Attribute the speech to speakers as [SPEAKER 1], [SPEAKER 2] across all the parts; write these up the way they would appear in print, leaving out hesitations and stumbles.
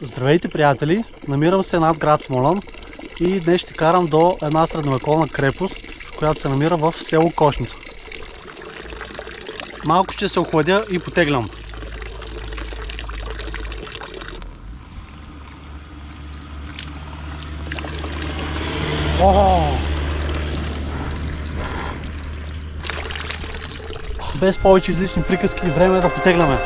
[SPEAKER 1] Здравейте, приятели! Намирам се над град Смолян и днес ще карам до една средновековна крепост, която се намира в село Кошница. Малко ще се охладя и потеглям. Без повече излишни приказки, време е да потегляме.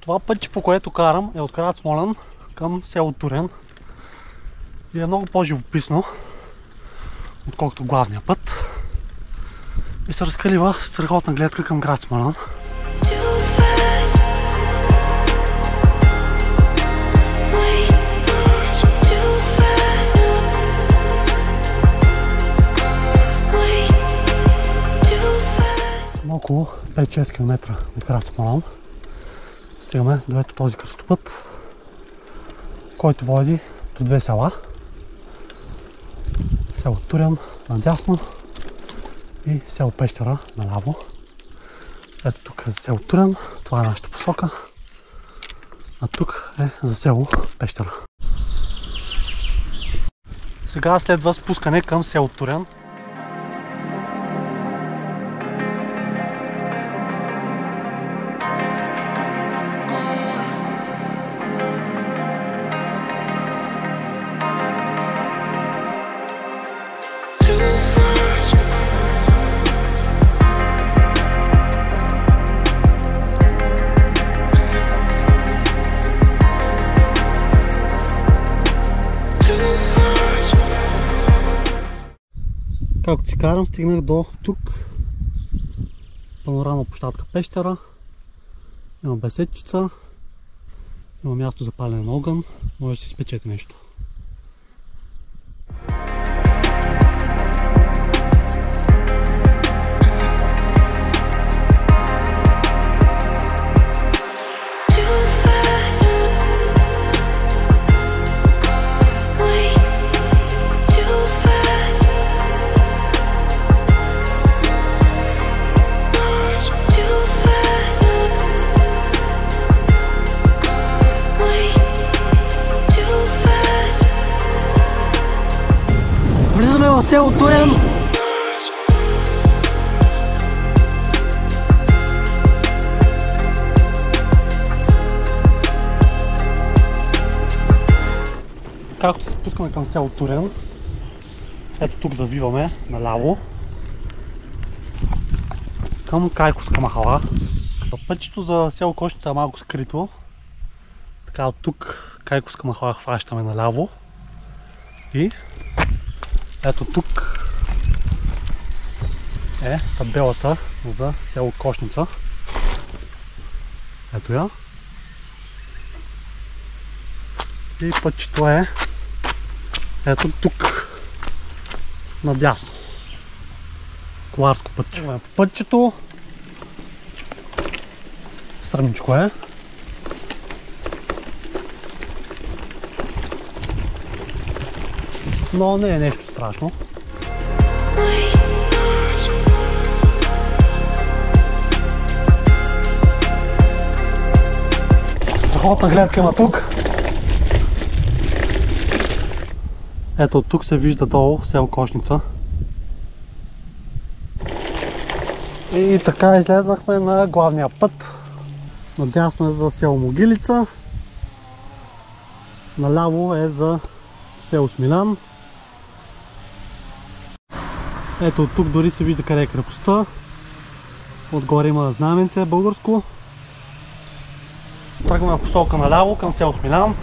[SPEAKER 1] Това пътче, по което карам, е от град Смолян към село Турен и е много по-живописно, отколкото главния път, и се разкрива страхотна гледка към град Смолян. Само около 5-6 км от град Смолян стигаме до ето този кръстопът, който води до две села. Село Турен надясно и село Пещера наляво. Ето тук е за село Турен, това е нашата посока, а тук е за село Пещера. Сега следва спускане към село Турен. Както си карам, стигнах до тук. Панорама площадка Пещера. Има беседчица. Има място за палене на огън. Може да си спечете нещо. Влизаме в село Турен. Както се спускаме към село Турен, ето тук завиваме наляво към Кайковска махала. Пътчето за село Кошница е малко скрито. Така, от тук Кайковска махала хващаме наляво и ето тук е табелата за село Кошница. Ето я. И пътчето е ето тук надясно. Коларско пътче. Пътчето страничко е. Но не е нещо страшно. Страхотна гледка има тук. Ето от тук се вижда долу село Кошница. И така излезнахме на главния път. Надясно е за село Могилица. Наляво е за село Смилян. Ето от тук дори се вижда къде е крепостта. Отгоре има знаменце българско. Тръгваме в посока наляво към село Смилян.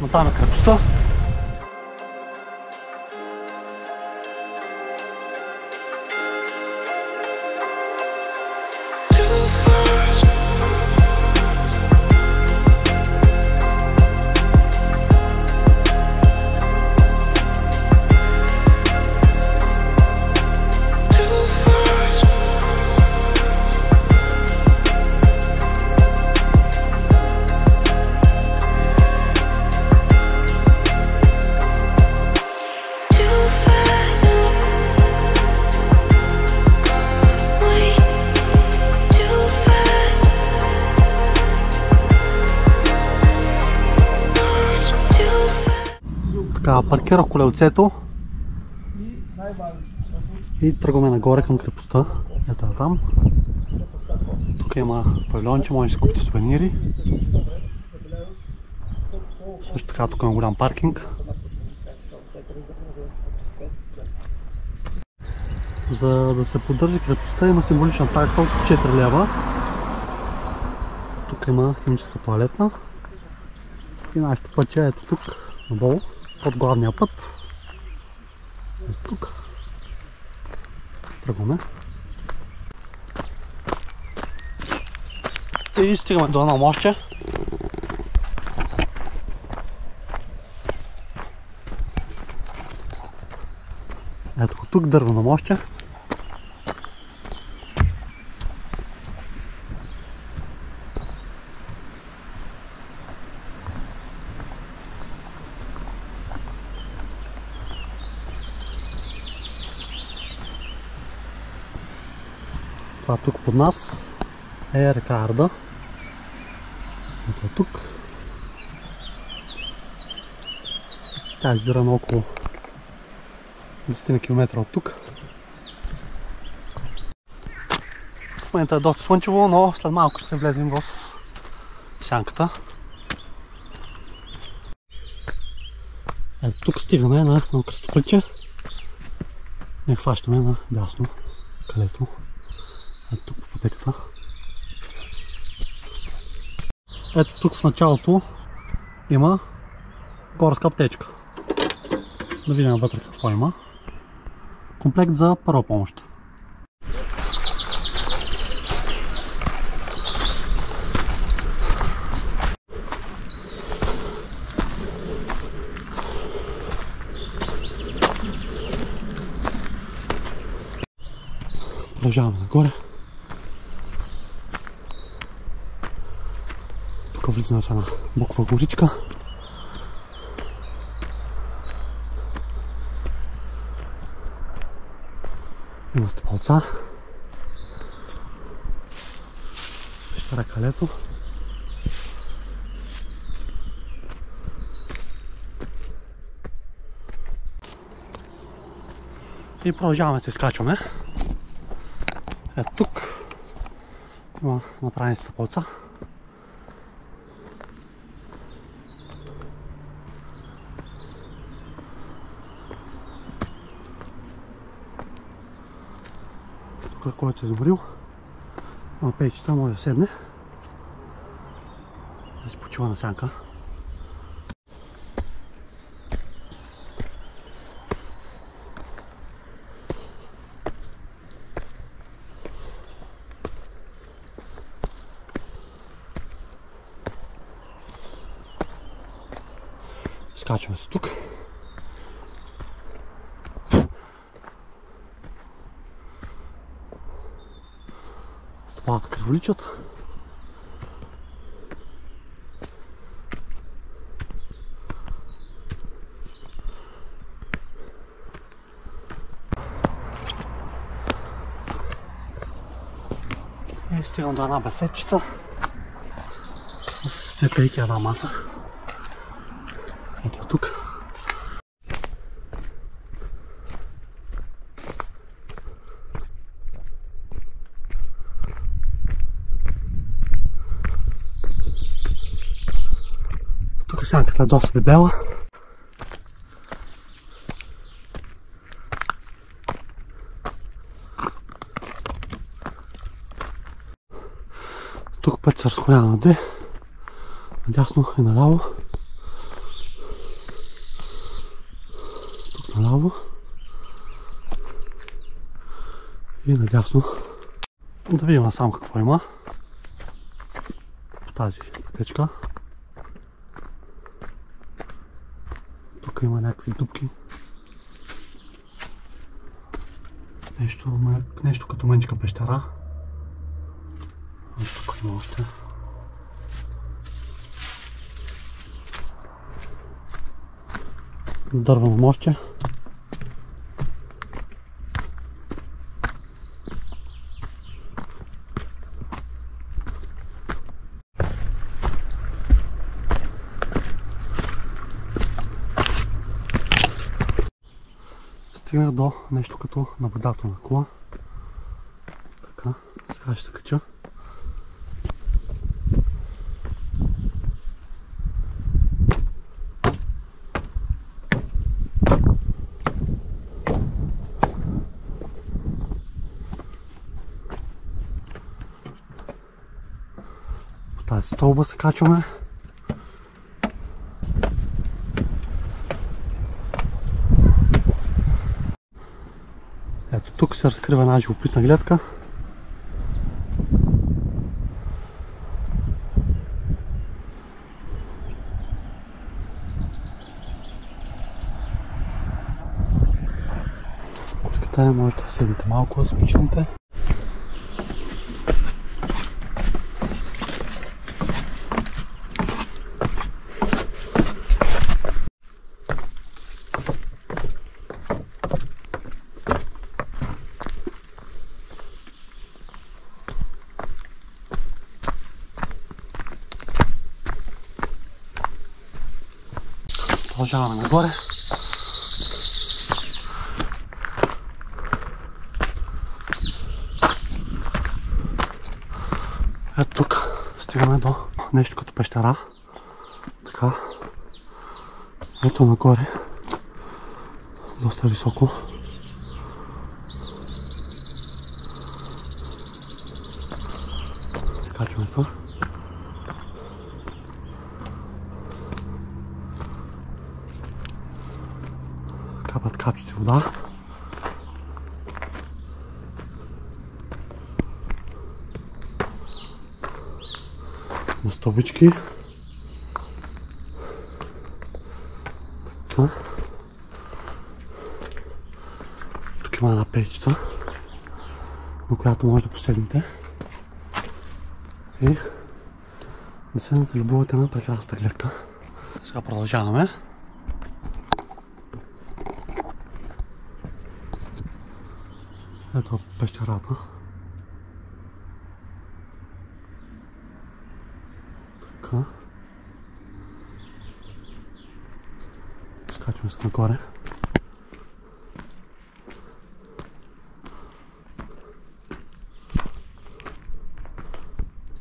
[SPEAKER 1] Натам е крепостта. Така, паркирах колелцето и тръгваме нагоре към крепостта. Ето там. Тук има павилионче, може да си купите сувенири. Също така тук има голям паркинг. За да се поддържа крепостта има символична такса от 4 лева. Тук има химическа тоалетна. И нашето пътче е ето тук, надолу, под главния път. Ето тук. Тръгваме. И стигаме до едно мостче. Ето тук дървено мостче. Това тук под нас е река Арда. Ето тук. Тя издира на около 10 км от тук. В момента е доста слънчево, но след малко ще влезем в сянката. Ето тук стигаме на едно кръстопътче. Не хващаме на дясно, където ето тук по пътеката. Ето тук в началото има горска аптечка. Да видим вътре какво има. Комплект за първа помощ. Продължаваме нагоре. Тук влизаме в една буква горичка. Има стъпалца. Вижте ръкалето. И продължаваме се изкачваме. Ето тук има направени стъпалца. Тук, който се е изморил, има пейчица, може да седне, да си почива на сянка. Скачваме се тук. Стъпалата криволичат. И стигам до една беседчица с две пейки и една маса. Ето тук. Тук сянката е доста дебела. Тук път се разклонява на две. Надясно и наляво. Тук наляво. И надясно. Да видим насам какво има по тази пътечка. Тук има някакви дупки. Нещо като мъничка пещера. Тук има още. Дървено мостче. стигнах до нещо като наблюдателна кула. Така, сега ще се кача. По тази стълба се качваме. Ето тук се разкрива една живописна гледка. Ако искате, можете да седнете малко да се почините. Продължаваме нагоре. Ето тук стигаме до нещо като пещера. Така. Ето нагоре. Доста високо. Скачваме се. Капат капчици вода. На стълбички. Така. Тук има една печица, на която може да поседнете и да се любувате на прекрасната гледка. Сега продължаваме. Ето пещерата. Така. Скачваме се нагоре.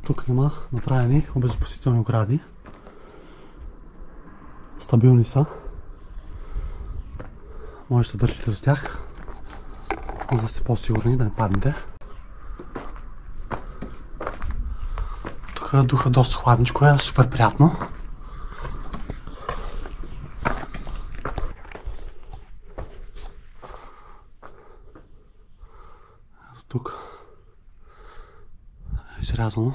[SPEAKER 1] Тук има направени обезопасителни огради. Стабилни са. Може да държите за тях, за да сте по-сигурни да не паднете. Тук духа доста хладничко, е супер приятно. Ето тук е изрязано.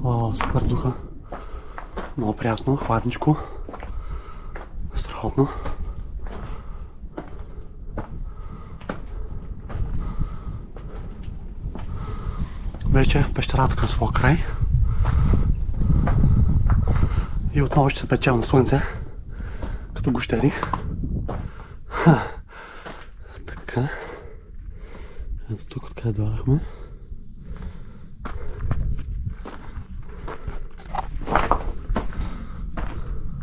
[SPEAKER 1] О, супер духа. Много приятно, хладничко. Страхотно. Вече пещерата към своя край. И отново ще се печем на слънце. Като гущери. Така. Ето тук откъде дойдохме.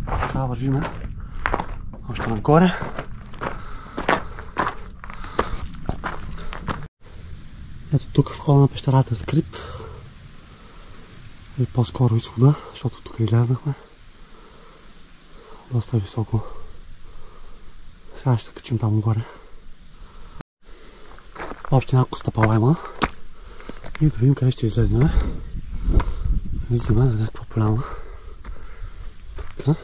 [SPEAKER 1] Така вървиме. Още нагоре. Ето тук входа на пещерата е скрит. И по-скоро изхода, защото тук излезнахме. Доста високо. Сега ще се качим там горе. Още няколко стъпала има. И да видим къде ще излезнем. Излизаме на някаква поляна. Така.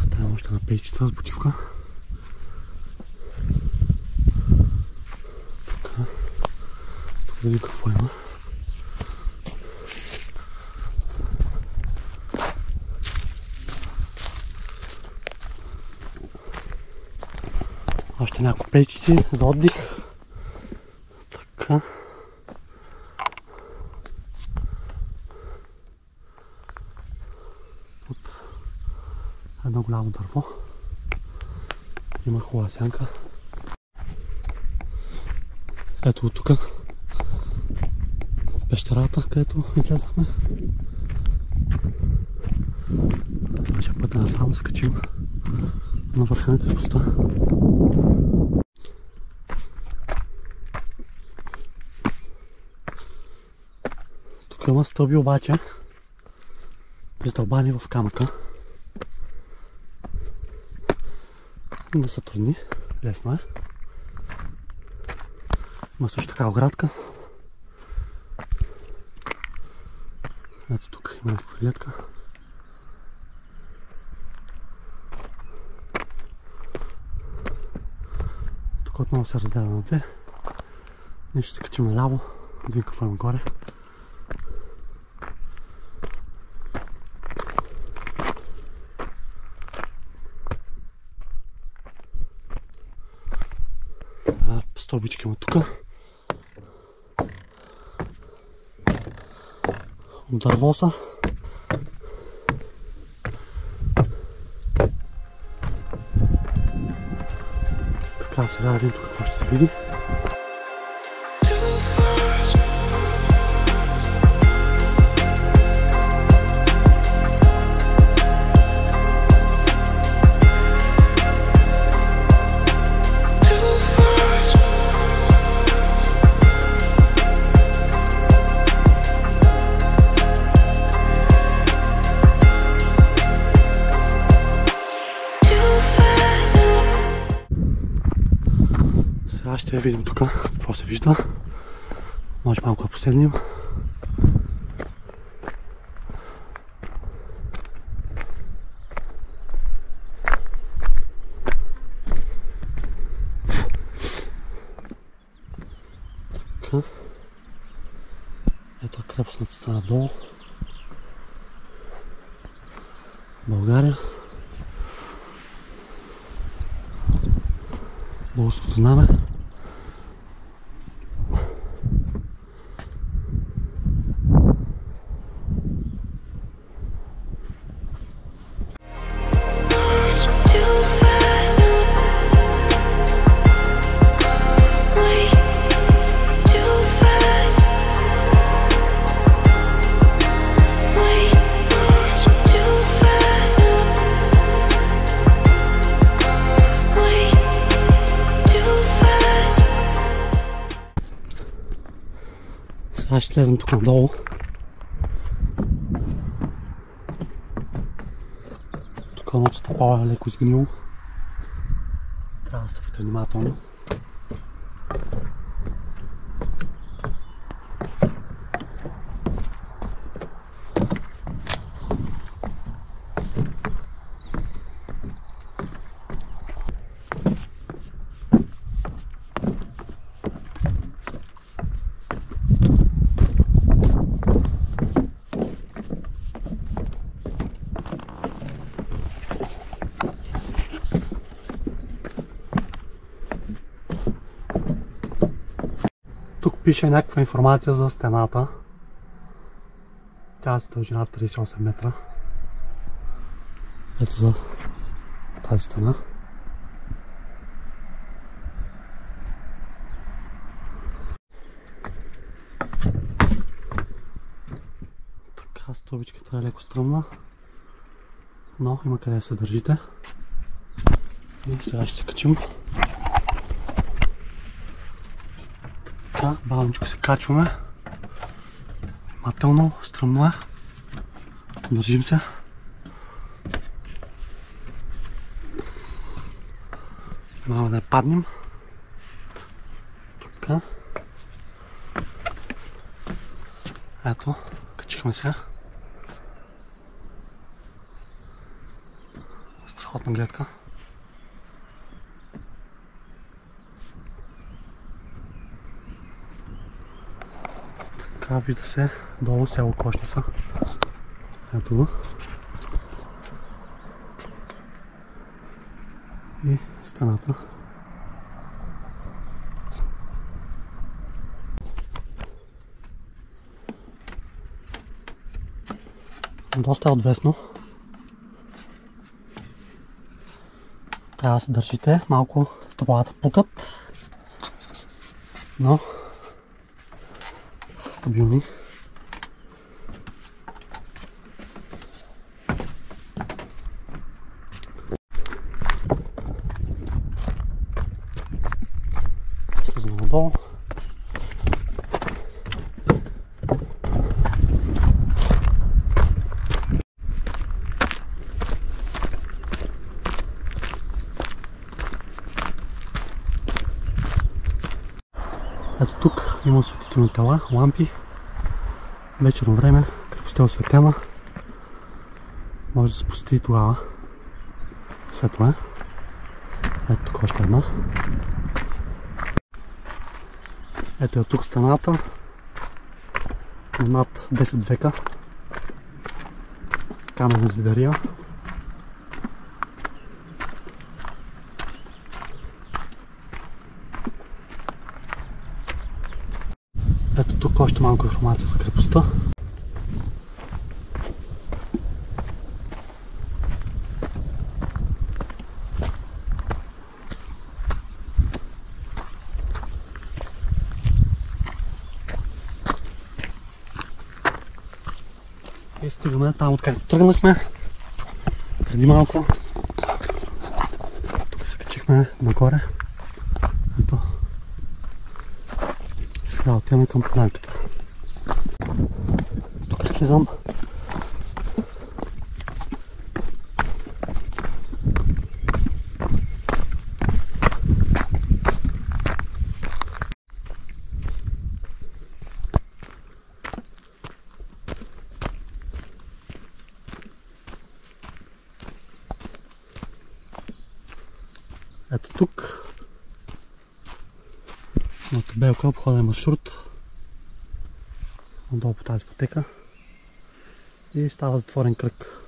[SPEAKER 1] Трябва още на пейчица с бутивка. Така. Тук да видим какво има. Още няколко пейчици за отдих. Така. От едно голямо дърво. Има хубава сянка. Ето от тук пещерата, където излезнахме. Ще пътя насам да се качим на върха на крепостта. Тук има стълби обаче, издълбани в камъка. Не са трудни, лесно е. Има също така оградка. Ето тук има някаква гледка. Тук отново се разделя на две. Ние ще се качим наляво, да видим какво има горе. Стълбички има тук. От дърво са. Така, сега да видим тук какво ще се види. Сега ще видим тук какво се вижда. Може малко да поседнем. Така. Ето крепостната стена долу. България. Българското знаме. Сега ще слезем тук надолу. Тук едното стъпало е леко изгнило. Трябва да стъпите внимателно. Тук пише някаква информация за стената. Тя е с дължина 38 метра. Ето за тази стена. Така, стълбичката е леко стръмна, но има къде да се държите. И сега ще се качим. Така, бавничко се качваме. Внимателно, стръмно е. Държим се. Няма да не паднем. Така. Ето, качихме се. Страхотна гледка. Така, вижда се долу село Кошница. Ето го. И стената. Доста е отвесно. Трябва да се държите, малко стъпалата пукат, но с стабилни. Слизаме надолу. Ето тук има осветителни тела, лампи. Вечерно време, крепостта е осветена. Може да се посети тогава. Светло е. Ето тук още една. Ето е тук стената. На над 10 века. Каменна зидария. Ето тук още малко информация за крепостта. И стигаме там, откъдето тръгнахме преди малко. Тук се качихме нагоре. Ето. Сега отиваме към полянката. Тук слизам. Ето тук на табелка обходен маршрут надолу по тази пътека и става затворен кръг.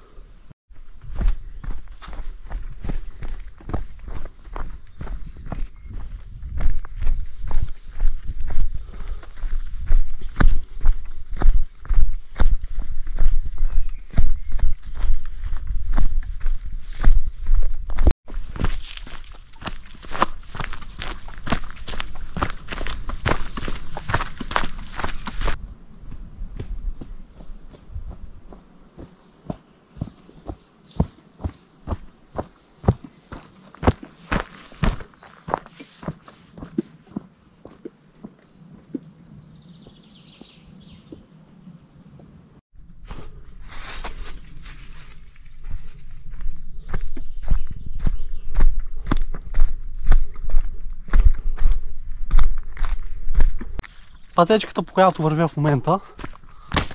[SPEAKER 1] Пътечката, по която вървя в момента,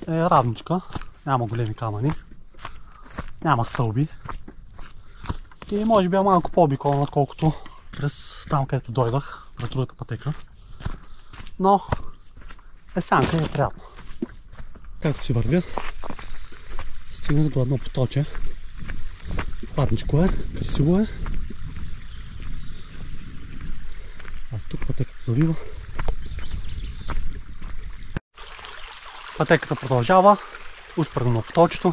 [SPEAKER 1] е равничка, няма големи камъни, няма стълби и може би е малко по-обиколна, отколкото през там, където дойдах, през другата пътека. Но е сянка и е приятно. Както си вървя, стигнах до едно поточе. Хладничко е, красиво е. А тук пътеката завива. Пътеката продължава, успоредно на поточето.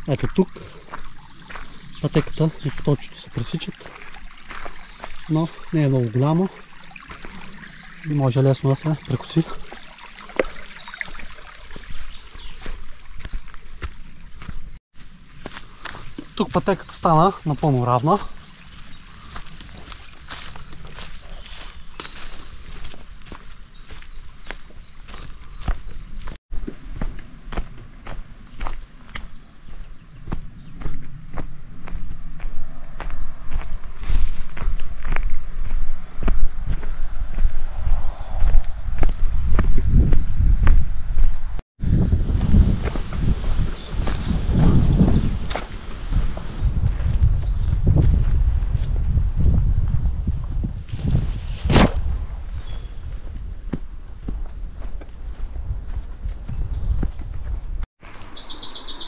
[SPEAKER 1] Ето тук пътеката и поточето се пресичат, но не е много голямо и може лесно да се прекоси. Тук пътеката стана напълно равна.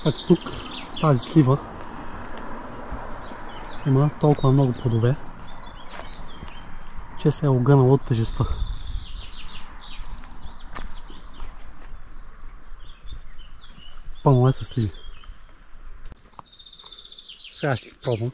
[SPEAKER 1] Ето тук, тази слива има толкова много плодове, че се е огънала от тежестта. пълно е с сливи. Сега ще ги пробвам.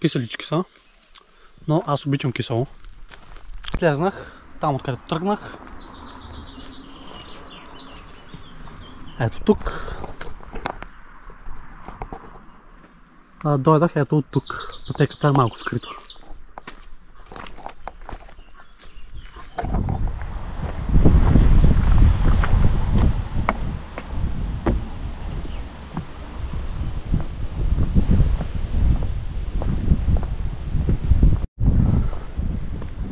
[SPEAKER 1] Киселички са, но аз обичам кисело. Слезнах там, откъдето тръгнах. Ето тук. Дойдах ето от тук. Пътеката е малко скрита.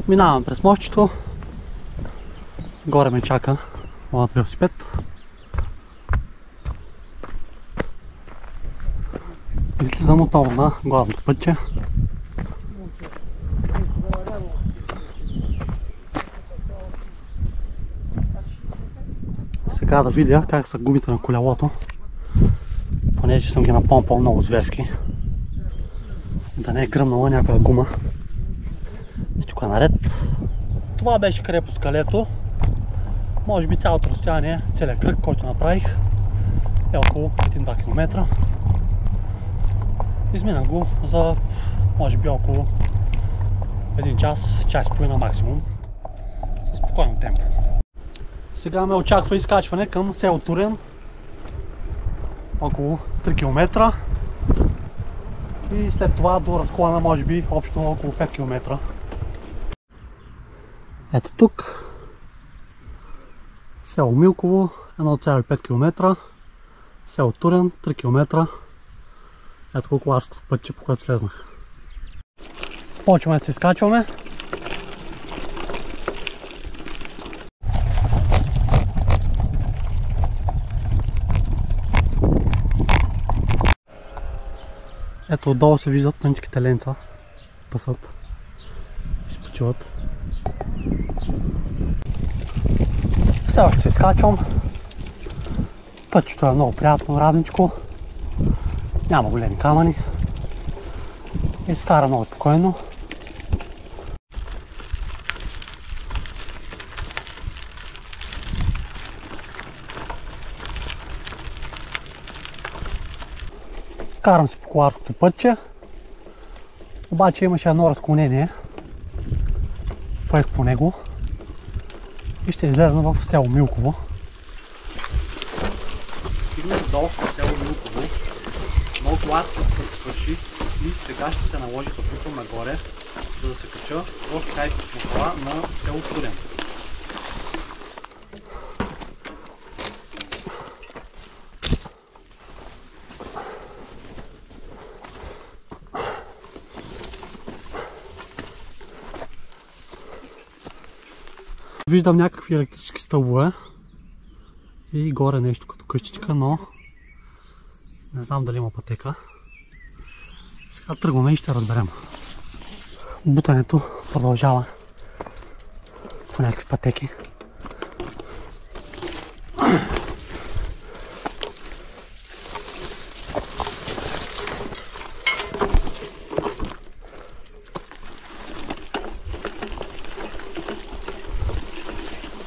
[SPEAKER 1] Минавам през мостчето. Горе ме чака моят велосипед. Излизам отново на главното пътче. Сега да видя как са гумите на колелото, понеже съм ги напомпал много зверски. Да не е гръмнала някоя гума. Всичко е наред. Това беше крепост-калето. Може би цялото разстояние, целият кръг, който направих, е около 1-2 км. Изминах го за може би около 1 час, час и половина максимум, със спокойно темпо. Сега ме очаква изкачване към село Турен, около 3 км, и след това до разклона може би общо около 5 км. Ето тук, село Милково, 1,5 км, село Турен, 3 км. Ето колко ларското пътче, по което слезнах. Започваме да се изкачваме. Ето отдолу се виждат тънчките ленца. Пасат. Изпочиват. Все още се изкачвам. Пътчето е много приятно, равничко. Няма големи камъни. И се кара много спокойно. Карам се по коларското пътче. Обаче имаше едно разклонение. Поех по него и ще излезна в село Милково. Стигнах долу в село Милково. Много коларски път свърши и сега ще се наложи да путам нагоре, за да се кача в хайпото кола на село Турен. Виждам някакви електрически стълбове и горе нещо като къщичка, но не знам дали има пътека. Сега тръгваме и ще разберем. Бутането продължава по някакви пътеки.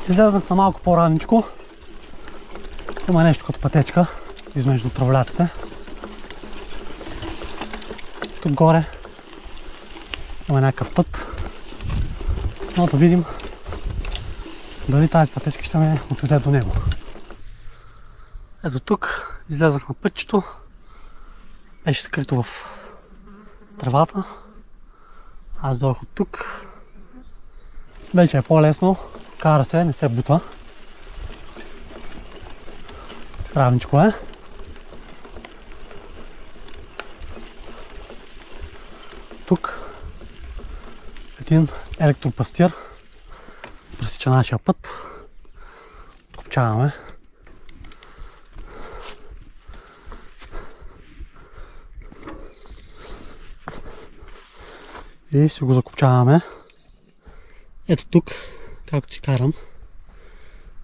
[SPEAKER 1] Излезнах на малко по-раничко. Има нещо като пътечка измежду травлятите. Тук горе има някакъв път. Но да видим дали тази пътечка ще ме отведе до него. Ето тук излезнах на пътчето. Беше скрито в тревата. Аз дойдох от тук. Вече е по-лесно. Кара се, не се бута. Равничко е. Тук един електропастир пресича нашия път. Откопчаваме. И си го закопчаваме. Ето тук, както си карам,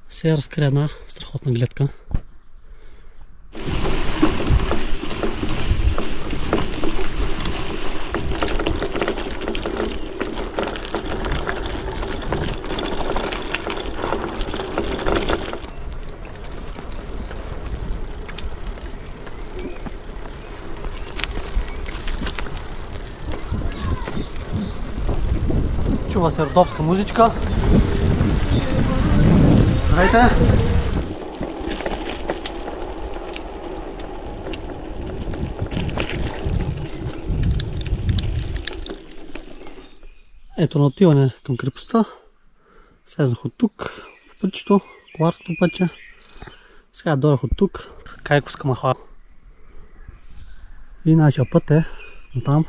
[SPEAKER 1] се разкрие една страхотна гледка. Чува се родопска музичка. Здравейте! Ето на отиване към крепостта. Слезнах от тук, по пътчето, коларското пътче. Сега дойдох от тук, Кайковска махала. И нашия път е там.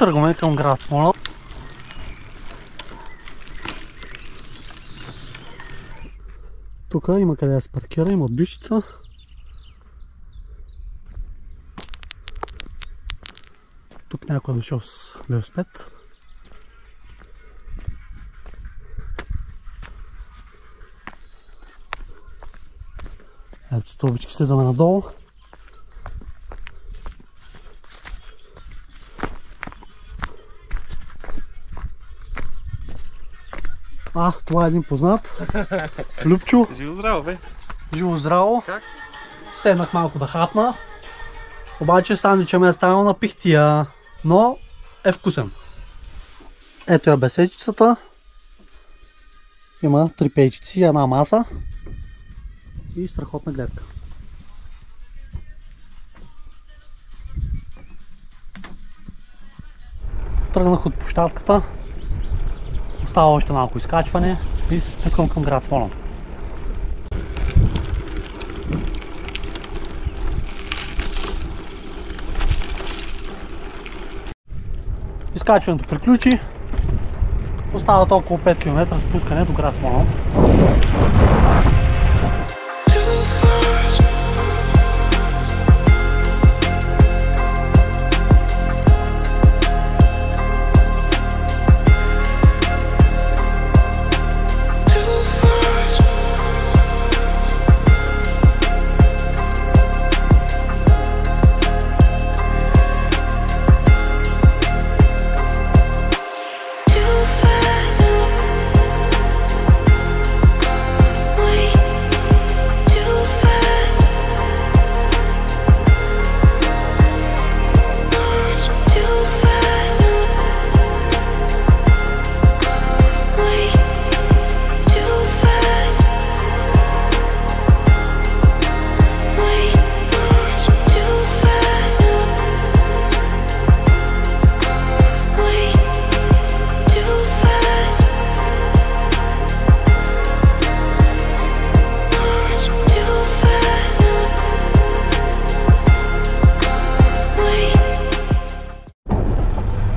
[SPEAKER 1] Тръгваме към град Смолян. Тук има къде да се паркира, има отбивчица. Тук някой е дошъл с велосипед. Ето стълбички, слизаме надолу. Това е един познат. Любчо.
[SPEAKER 2] Живо здраво, бе.
[SPEAKER 1] Живо здраво.
[SPEAKER 2] Как си?
[SPEAKER 1] Седнах малко да хапна. Обаче сандвича ме е станал на пихтия, но е вкусен. Ето я беседчицата. Има 3 пейчици, една маса и страхотна гледка. Тръгнах от площадката. Остава още малко изкачване и се спускам към град Смолян. Изкачването приключи. Остават около 5 км спускане до град Смолян.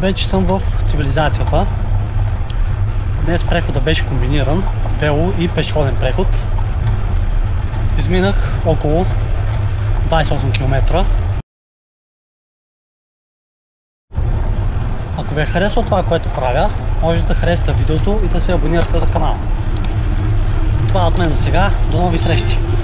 [SPEAKER 1] Вече съм в цивилизацията. Днес преходът беше комбиниран, вело и пешеходен преход. Изминах около 28 км. Ако ви е харесало това, което правя, може да харесате видеото и да се абонирате за канала. Това е от мен за сега. До нови срещи!